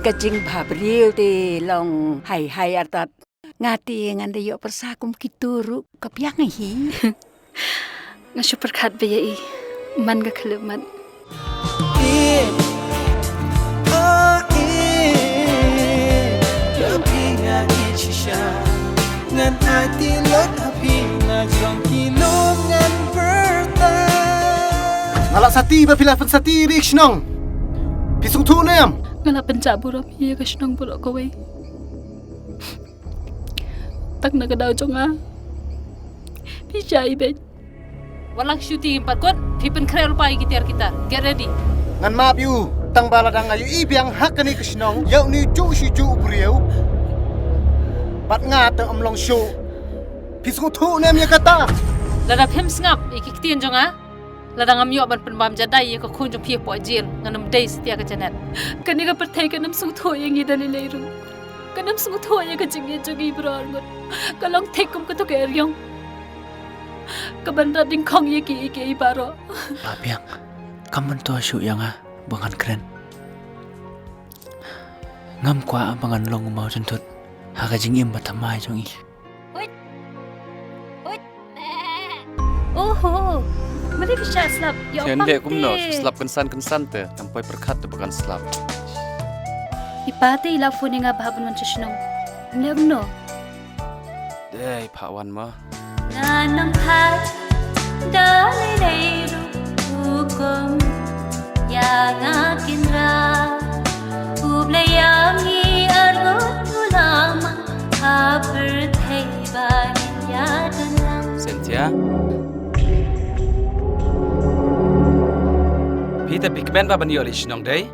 kajing babril te long hai atat ngati nganda yo persakum kituru kapiang hi nga super khat be yi man ga khluman ngan hati lot api na jong kilom ngan berta Alak sati ba pilafan sati rikshnong pisung tu nem ngala penjab buram hi ga shnong buro ko wei tak na ga daw jonga pi jai be walang shooting empat kot pipen krel pai gitar kita get ready ngan map yu tang bala dang ayu ibiang hakani krishnong yau ni chu shi chu ubrieu bat nga ta amlong show pisung tu nem ya kata ladap hem ngap ikiktian jonga ladang am yo ban penbam jadai ko khun jong pie po jil nganam dai setia ka janet kani ga perthai kanam sung tho yang idani leiru kanam sung tho ya ga jingye jogi bror ngot kalong thekum ko to ker yong kabanda ding khong ye ki baro Papiang kaman to shu yang bangan keren ngam kwa bangan long mau jentut haga jingim batamai jong i oho mari bisa slap yo Cende kumno, slap kensan te, sampai perkat tu bukan slap. ipate ila phone nga babun man chishnong lebno Deh, Pak Wan mah. nanam khat dali leiru hukum ya ngakindra ublayangi argot ulama haber theiba ya danam Sentia. Peter Big Ben ba bani original day?